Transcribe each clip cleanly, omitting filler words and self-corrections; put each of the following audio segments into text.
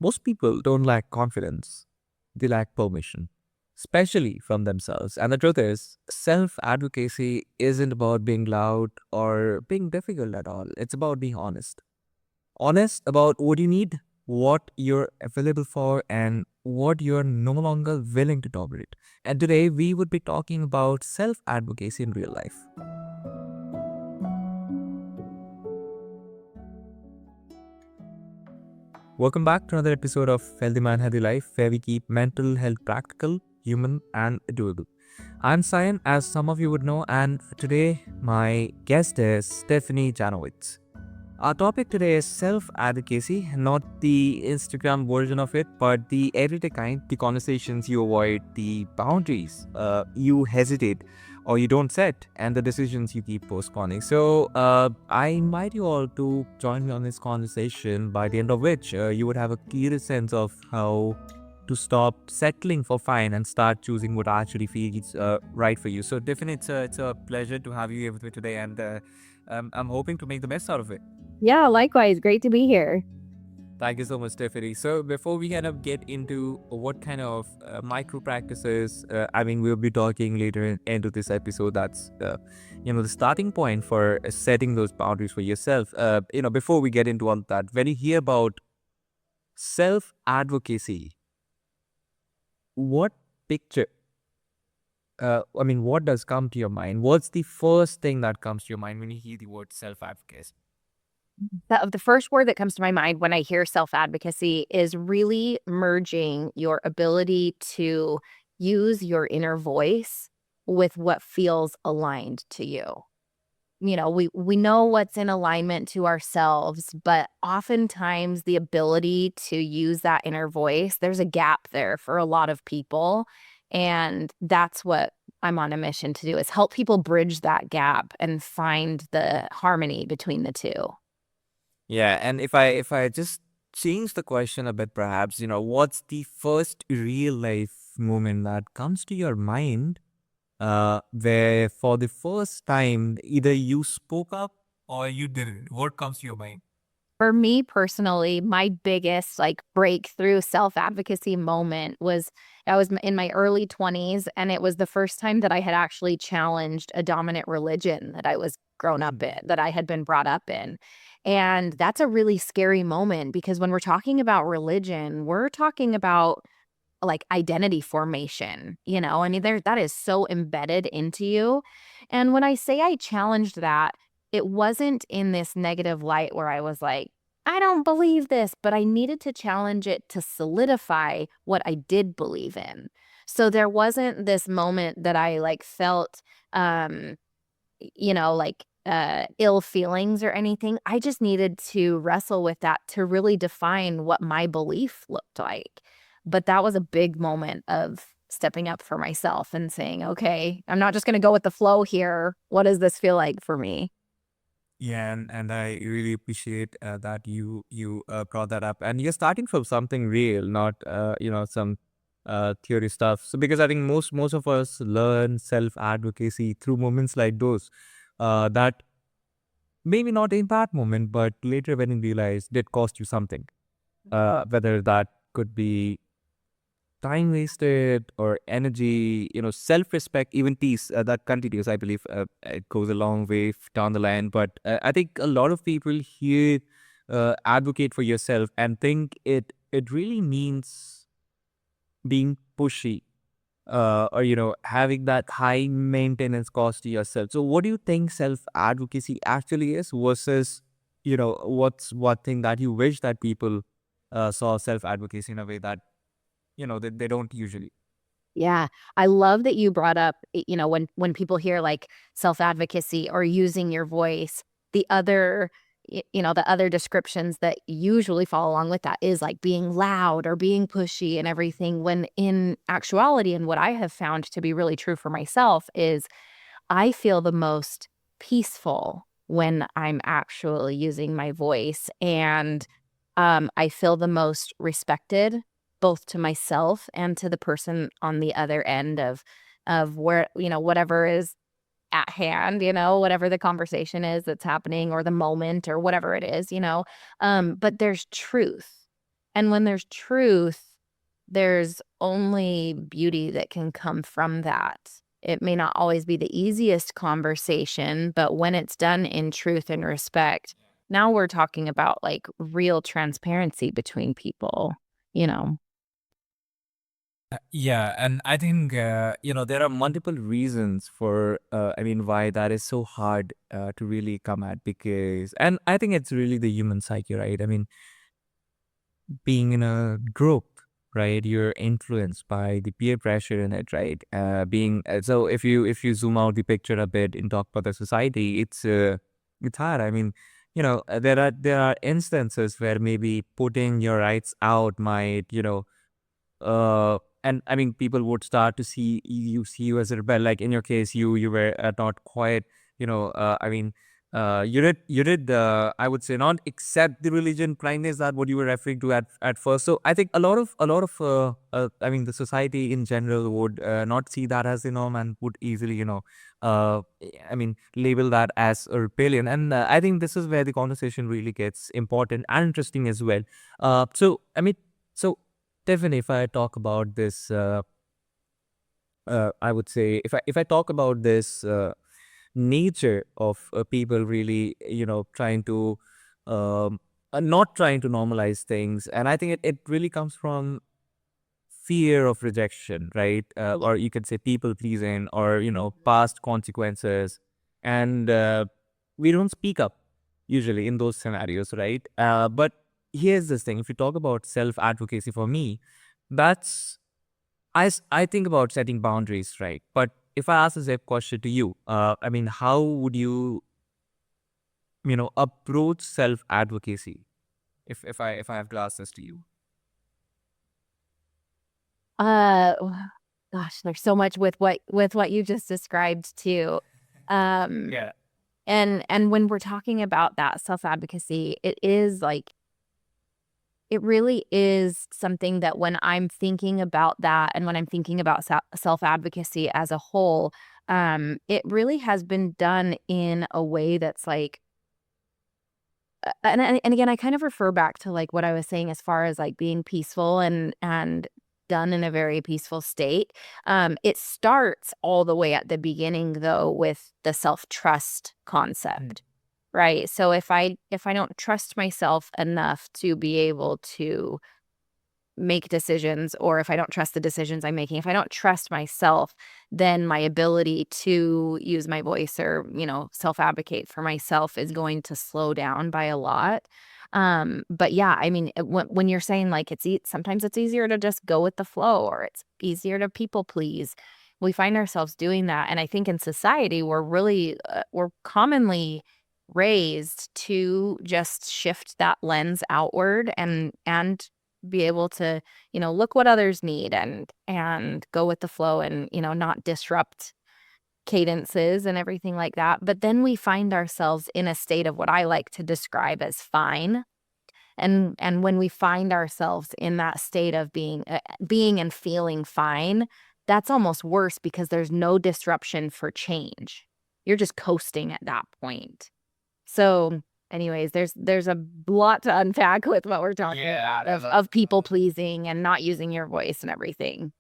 Most people don't lack confidence, they lack permission, especially from themselves. And the truth is, self advocacy isn't about being loud or being difficult at all. It's about being honest. Honest about what you need, what you're available for, and what you're no longer willing to tolerate. And today, we would be talking about self advocacy in real life. Welcome back to another episode of Healthy Mind, Healthy Life, where we keep mental health practical, human, and doable. I'm Sayan, as some of you would know, and today my guest is Tiffanie Janowitz. Our topic today is self-advocacy, not the Instagram version of it, but the everyday kind, the conversations you avoid, the boundaries you hesitate or you don't set, and the decisions you keep postponing. So I invite you all to join me on this conversation, by the end of which you would have a clearer sense of how to stop settling for fine and start choosing what actually feels right for you. So definitely, it's a pleasure to have you here with me today, and I'm hoping to make the best out of it. Yeah, likewise. Great to be here. Thank you so much, Tiffany. So before we kind of get into what kind of micro practices, we'll be talking later into this episode. That's the starting point for setting those boundaries for yourself. Before we get into all that, when you hear about self advocacy, what picture? What does come to your mind? What's the first thing that comes to your mind when you hear the word self advocacy? The first word that comes to my mind when I hear self-advocacy is really merging your ability to use your inner voice with what feels aligned to you. We know what's in alignment to ourselves, but oftentimes the ability to use that inner voice, there's a gap there for a lot of people. And that's what I'm on a mission to do, is help people bridge that gap and find the harmony between the two. Yeah, and if I just change the question a bit, perhaps, what's the first real life moment that comes to your mind, where for the first time either you spoke up or you didn't? What comes to your mind? For me personally, my biggest breakthrough self-advocacy moment was I was in my early 20s, and it was the first time that I had actually challenged a dominant religion that I was grown up Mm. in, that I had been brought up in. And that's a really scary moment because when we're talking about religion, we're talking about identity formation, that is so embedded into you. And when I say I challenged that, it wasn't in this negative light where I was like, I don't believe this, but I needed to challenge it to solidify what I did believe in. So there wasn't this moment that I felt, um, ill feelings or anything. I just needed to wrestle with that to really define what my belief looked like. But that was a big moment of stepping up for myself and saying, okay, I'm not just going to go with the flow here. What does this feel like for me? Yeah, and I really appreciate that you brought that up, and you're starting from something real, not some theory stuff. So because I think most of us learn self advocacy through moments like those, that maybe not in that moment, but later when you realize did cost you something. Whether that could be time wasted or energy, self-respect, even peace, that continues. I believe it goes a long way down the line. But I think a lot of people here advocate for yourself and think it really means being pushy, or having that high maintenance cost to yourself. So what do you think self-advocacy actually is versus what's one thing that you wish that people saw self-advocacy in a way that they don't usually. Yeah, I love that you brought up, when people hear self-advocacy or using your voice, the other the other descriptions that usually follow along with that is like being loud or being pushy and everything, when in actuality, and what I have found to be really true for myself, is I feel the most peaceful when I'm actually using my voice, and I feel the most respected, both to myself and to the person on the other end of where, whatever is at hand, whatever the conversation is that's happening or the moment or whatever it is. But there's truth. And when there's truth, there's only beauty that can come from that. It may not always be the easiest conversation, but when it's done in truth and respect, now we're talking about like real transparency between people, you know? Yeah, and I think there are multiple reasons for why that is so hard to really come at, because and I think it's really the human psyche, right? I mean, being in a group, right? You're influenced by the peer pressure in it, right? Being so if you zoom out the picture a bit and talk about the society, it's hard. I mean, there are instances where maybe putting your rights out might, and I mean, people would start to see you as a rebel. Like in your case, you were not quite, you did I would say not accept the religion blindness, that what you were referring to at first. So I think a lot of the society in general would not see that as the norm and would easily, uh, label that as a rebellion. And I think this is where the conversation really gets important and interesting as well. So Tiffany, if I talk about this, I would say if I talk about this nature of people really, trying to, not trying to normalize things, and I think it really comes from fear of rejection, right? Yeah. Or you could say people pleasing, or past consequences, and we don't speak up usually in those scenarios, right? But here's this thing: if you talk about self advocacy, for me, that's I think about setting boundaries, right? But if I ask the same question to you, how would you, approach self advocacy? If I have to ask this to you. W Gosh, there's so much with what you just described too. Um, Yeah. and when we're talking about that self-advocacy, it is like it really is something that when I'm thinking about that and when I'm thinking about self-advocacy as a whole, it really has been done in a way that's like and again, I kind of refer back to, like, what I was saying as far as, like, being peaceful and done in a very peaceful state. It starts all the way at the beginning, though, with the self-trust concept, right? So if I don't trust myself enough to be able to make decisions, or if I don't trust the decisions I'm making, if I don't trust myself, then my ability to use my voice or, self-advocate for myself is going to slow down by a lot. But yeah, I mean, when you're saying like sometimes it's easier to just go with the flow or it's easier to people please. We find ourselves doing that. And I think in society, we're commonly raised to just shift that lens outward and be able to, look what others need and go with the flow and, not disrupt cadences and everything like that. But then we find ourselves in a state of what I like to describe as fine. And when we find ourselves in that state of being and feeling fine, that's almost worse because there's no disruption for change. You're just coasting at that point. So, anyways, there's a lot to unpack with what we're talking about of people pleasing and not using your voice and everything.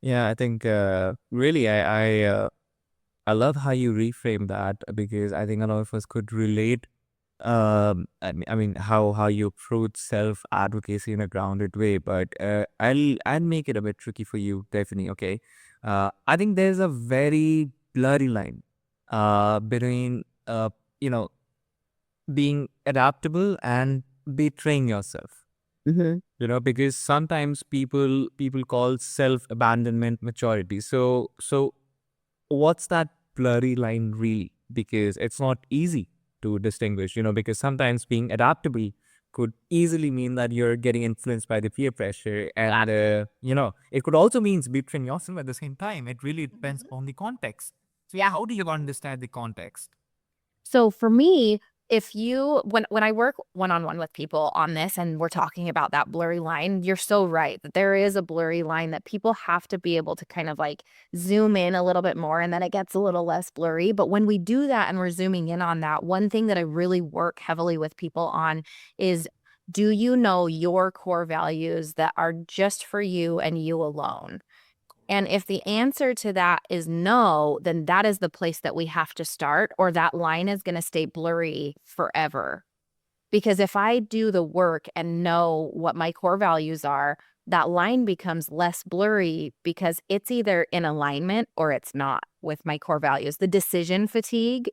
Yeah, I think really I love how you reframe that, because I think a lot of us could relate. How you approach self advocacy in a grounded way, but I'll make it a bit tricky for you, Tiffany. Okay, I think there's a very blurry line between you know being adaptable and betraying yourself. Mhm. Because sometimes people call self abandonment maturity. So what's that blurry line really? Because it's not easy to distinguish, because sometimes being adaptable could easily mean that you're getting influenced by the peer pressure. And, it could also mean betraying yourself at the same time. It really depends on the context. So, yeah, how do you understand the context? So for me, if you when I work one-on-one with people on this and we're talking about that blurry line, you're so right that there is a blurry line that people have to be able to kind of like zoom in a little bit more and then it gets a little less blurry. But when we do that and we're zooming in on that, one thing that I really work heavily with people on is Do you know your core values that are just for you and you alone? And if the answer to that is no, then that is the place that we have to start, or that line is going to stay blurry forever. Because if I do the work and know what my core values are, that line becomes less blurry because it's either in alignment or it's not with my core values. The decision fatigue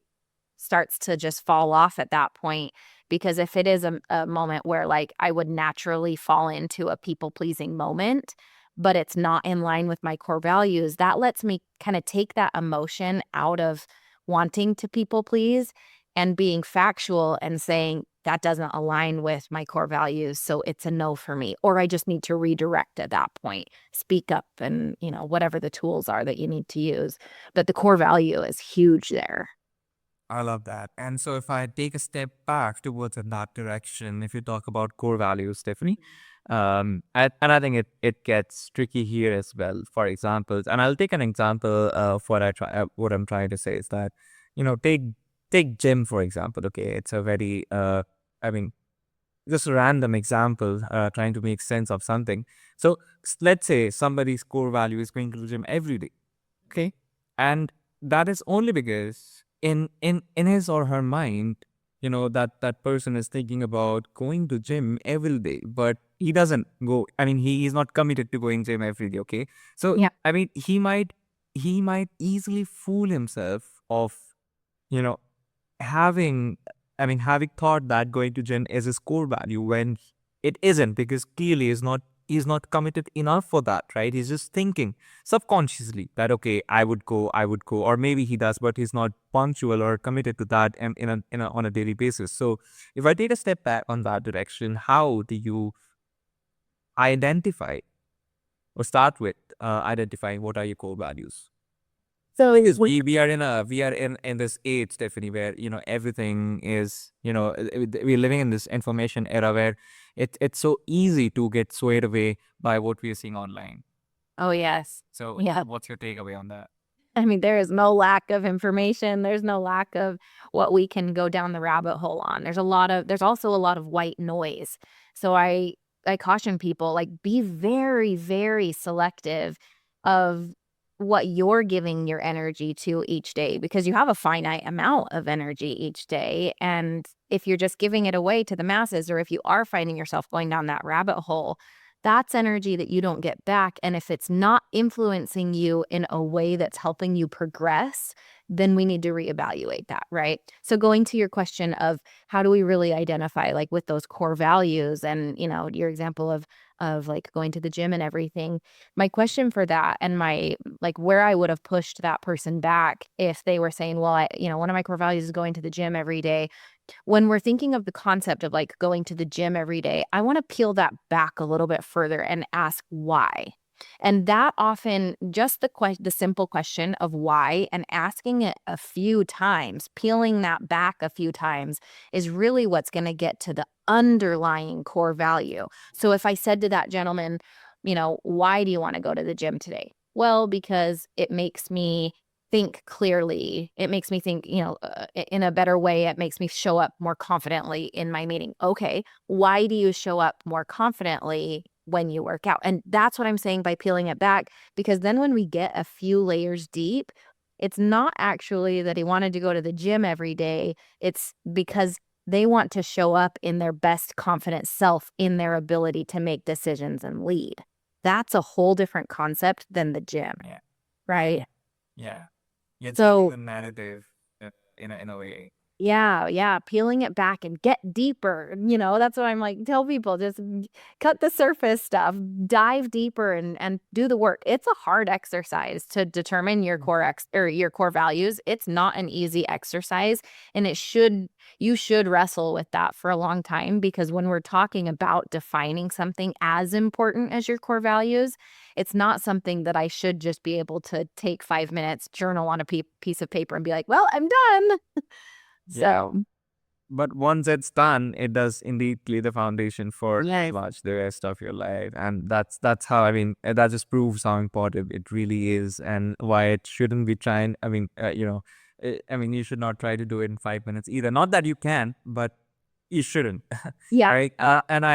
starts to just fall off at that point, because if it is a moment where like I would naturally fall into a people pleasing moment, but it's not in line with my core values, that lets me kind of take that emotion out of wanting to people please and being factual and saying that doesn't align with my core values, so it's a no for me, or I just need to redirect at that point, speak up, and whatever the tools are that you need to use. But the core value is huge there. I love that. And so if I take a step back towards in that direction, if you talk about core values, Stephanie, and I think it gets tricky here as well. For examples, and I'll take an example of what I'm trying to say is that, take gym for example. Okay, it's a very I mean, just a random example, trying to make sense of something. So let's say somebody's core value is going to the gym every day. Okay. And that is only because in his or her mind, that person is thinking about going to gym every day, but he doesn't go. I mean, he is not committed to going gym every day. Okay. So Yeah. I mean, he might easily fool himself of, you know, having thought that going to gym is his core value when it isn't, because clearly he's not committed enough for that, right? He's just thinking subconsciously that, okay, I would go, or maybe he does, but he's not punctual or committed to that and on a daily basis. So if I take a step back on that direction, how do you identify or start with identifying what are your core values? So Because we we are in this age, Stephanie, where everything is, we're living in this information era where it's so easy to get swayed away by what we are seeing online. Oh, yes. So Yeah. what's your takeaway on that? I mean, there is no lack of information. There's no lack of what we can go down the rabbit hole on. There's also a lot of white noise. So I caution people, like, be very, very selective of what you're giving your energy to each day, because you have a finite amount of energy each day. And if you're just giving it away to the masses, or if you are finding yourself going down that rabbit hole, that's energy that you don't get back. And if it's not influencing you in a way that's helping you progress, then we need to reevaluate that, right? So going to your question of how do we really identify like with those core values, and your example of like going to the gym and everything. My question for that, and my like where I would have pushed that person back if they were saying, well, one of my core values is going to the gym every day. When we're thinking of the concept of like going to the gym every day, I want to peel that back a little bit further and ask why. And that often just the simple question of why, and asking it a few times, peeling that back a few times, is really what's going to get to the underlying core value. So if I said to that gentleman, why do you want to go to the gym today? Well, because it makes me think clearly. It makes me think, in a better way. It makes me show up more confidently in my meeting. Okay, why do you show up more confidently when you work out? And that's what I'm saying by peeling it back, because then when we get a few layers deep, it's not actually that he wanted to go to the gym every day. It's because they want to show up in their best confident self, in their ability to make decisions and lead. That's a whole different concept than the gym, Yeah, right? yeah, you're changing So the narrative in a way. yeah, peeling it back and get deeper, that's what I'm like, tell people, just cut the surface stuff, dive deeper and do the work. It's a hard exercise to determine your your core values. It's not an easy exercise, and you should wrestle with that for a long time, because when we're talking about defining something as important as your core values, it's not something that I should just be able to take 5 minutes, journal on a piece of paper and be like, well, I'm done. Yeah. So, But once it's done, it does indeed lay the foundation for yes. much the rest of your life, and that's how, I mean, that just proves how important it really is, and why it shouldn't be trying. I mean, you should not try to do it in 5 minutes either. Not that you can, but you shouldn't. Yeah. Right? And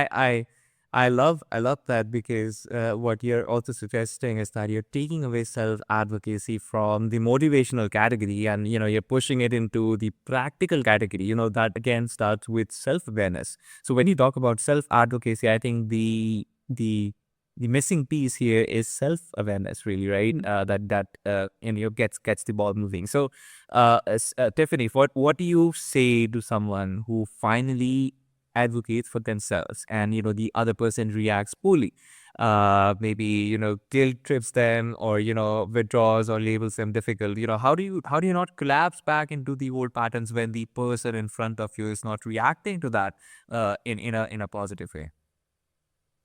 I love that because what you're also suggesting is that you're taking away self advocacy from the motivational category, and you're pushing it into the practical category. That again starts with self awareness. So when you talk about self advocacy, I think the missing piece here is self awareness, really, right? That gets the ball moving. So, Tiffany, what do you say to someone who finally advocates for themselves, and the other person reacts poorly? Maybe guilt trips them, or withdraws or labels them difficult. How do you not collapse back into the old patterns when the person in front of you is not reacting to that in a positive way?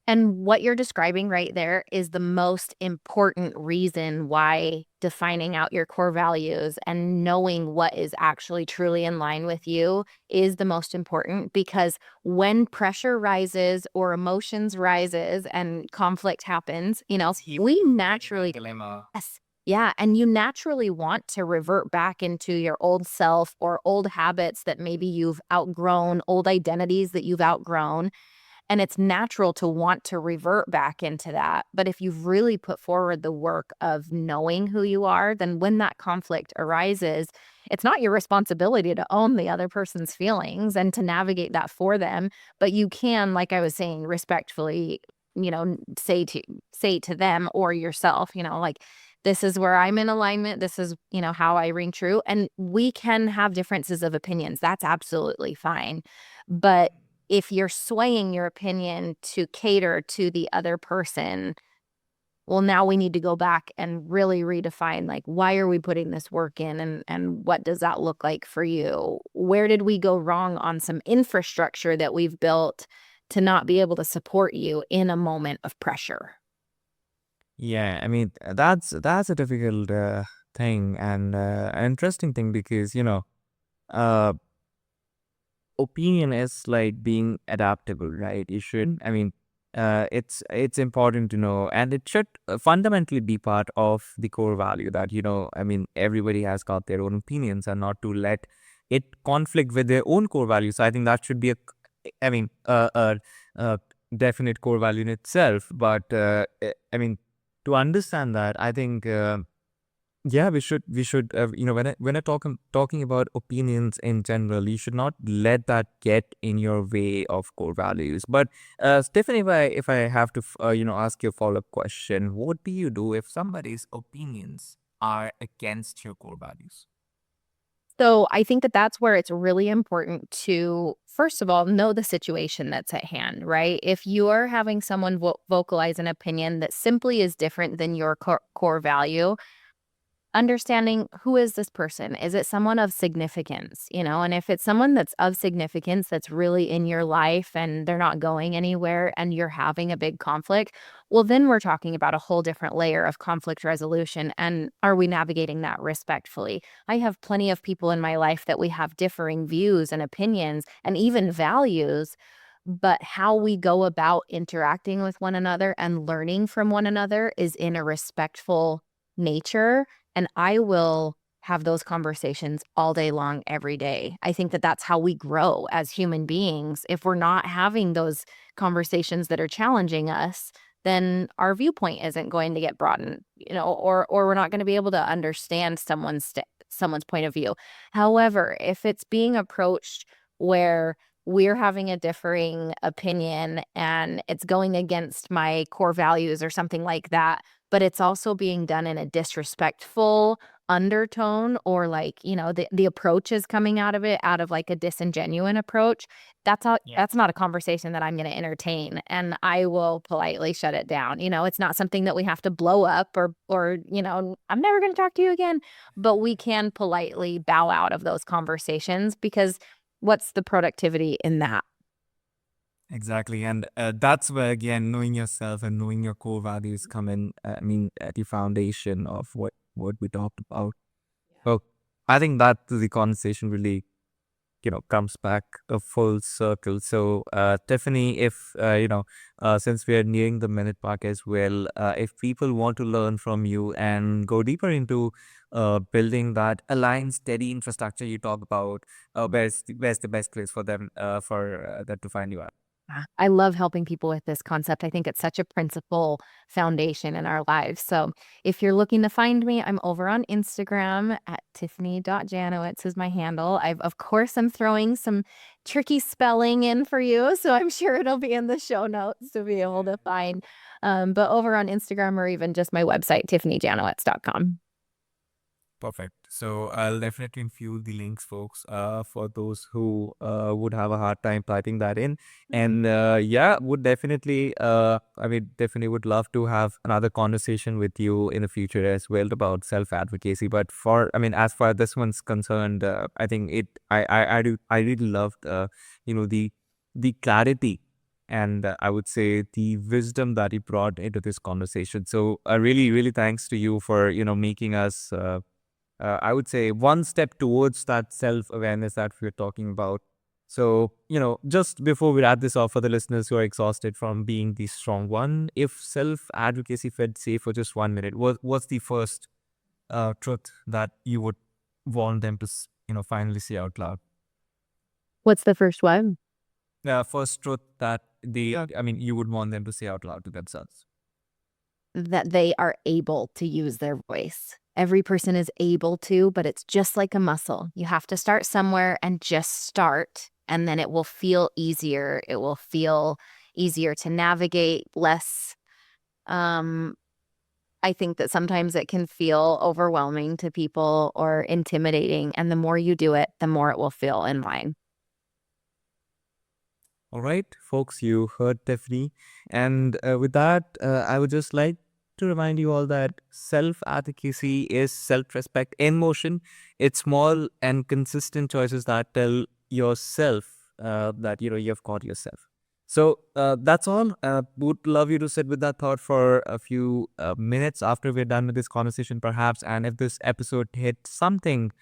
And what you're describing right there is the most important reason why defining out your core values and knowing what is actually truly in line with you is the most important, because when pressure rises or emotions rises and conflict happens, we naturally yes. Yeah, and you naturally want to revert back into your old self or old habits that maybe you've outgrown, old identities that you've outgrown, and it's natural to want to revert back into that. But if you've really put forward the work of knowing who you are, then when that conflict arises, it's not your responsibility to own the other person's feelings and to navigate that for them. But you can, like I was saying, respectfully, say to them or yourself, like, this is where I'm in alignment. This is, how I ring true. And we can have differences of opinions. That's absolutely fine. But if you're swaying your opinion to cater to the other person, well, now we need to go back and really redefine, like, why are we putting this work in, and what does that look like for you? Where did we go wrong on some infrastructure that we've built to not be able to support you in a moment of pressure? Yeah, I mean, that's a difficult thing, and an interesting thing, because uh, opinion is like being adaptable, right? You should, I mean, it's important to know, and it should fundamentally be part of the core value that I mean, everybody has got their own opinions, and not to let it conflict with their own core values. So I think that should be I mean, a definite core value in itself. But I mean, to understand that, I think. Yeah, we should when I talking about opinions in general, you should not let that get in your way of core values. But Stephanie, if I have to ask you a follow-up question, what do you do if somebody's opinions are against your core values? So I think that that's where it's really important to, first of all, know the situation that's at hand, right? If you're having someone vocalize an opinion that simply is different than your core value, understanding, who is this person? Is it someone of significance? And if it's someone that's of significance, that's really in your life and they're not going anywhere and you're having a big conflict, well, then we're talking about a whole different layer of conflict resolution. And are we navigating that respectfully? I have plenty of people in my life that we have differing views and opinions and even values. But how we go about interacting with one another and learning from one another is in a respectful nature, and I will have those conversations all day long, every day. I think that that's how we grow as human beings. If we're not having those conversations that are challenging us, then our viewpoint isn't going to get broadened, or we're not going to be able to understand someone's point of view. However, if it's being approached where we're having a differing opinion and it's going against my core values or something like that, but it's also being done in a disrespectful undertone, or like, the approach is coming out of it out of like a disingenuine approach, that's not a conversation that I'm going to entertain, and I will politely shut it down. It's not something that we have to blow up, or I'm never going to talk to you again, but we can politely bow out of those conversations, because what's the productivity in that? Exactly, and that's where again knowing yourself and knowing your core values come in. I mean, at the foundation of what we talked about. So I think that the conversation really comes back a full circle. So, Tiffany, if, since we are nearing the minute mark as well, if people want to learn from you and go deeper into building that aligned, steady infrastructure you talk about, where's the best place for them for that to find you at? I love helping people with this concept. I think it's such a principal foundation in our lives. So if you're looking to find me, I'm over on Instagram at Tiffanie.Janowitz is my handle. Of course, I'm throwing some tricky spelling in for you. So I'm sure it'll be in the show notes to be able to find. But over on Instagram or even just my website, TiffanyJanowitz.com. Perfect. So I'll definitely infuse the links, folks, for those who would have a hard time typing that in. And yeah, would definitely, definitely would love to have another conversation with you in the future as well about self-advocacy. But as far as this one's concerned, I think I really loved, the clarity and I would say the wisdom that you brought into this conversation. So really, really thanks to you for, making us I would say one step towards that self-awareness that we're talking about. So, just before we wrap this off for the listeners who are exhausted from being the strong one, if self-advocacy felt safe for just 1 minute, what's the first truth that you would want them to, finally say out loud? What's the first one? First truth that you would want them to say out loud to themselves. That they are able to use their voice. Every person is able to, but it's just like a muscle. You have to start somewhere and just start, and then it will feel easier. It will feel easier to navigate, less. I think that sometimes it can feel overwhelming to people or intimidating, and the more you do it, the more it will feel in line. All right, folks, you heard Tiffany. And with that, I would just like to remind you all that self-advocacy is self-respect in motion. It's small and consistent choices that tell yourself that, you've got yourself. So that's all. Would love you to sit with that thought for a few minutes after we're done with this conversation, perhaps. And if this episode hit something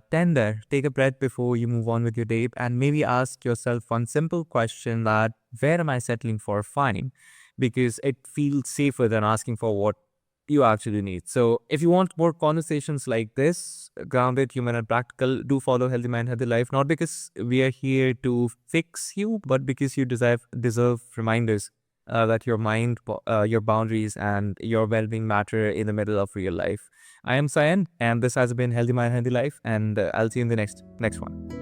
tender, take a breath before you move on with your day and maybe ask yourself one simple question: that where am I settling for fine? Because it feels safer than asking for what you actually need. So if you want more conversations like this, grounded, human and practical, do follow Healthy Mind, Healthy Life. Not because we are here to fix you, but because you deserve reminders that your mind, your boundaries and your well-being matter in the middle of real life. I am Sayan, and this has been Healthy Mind, Healthy Life, and I'll see you in the next one.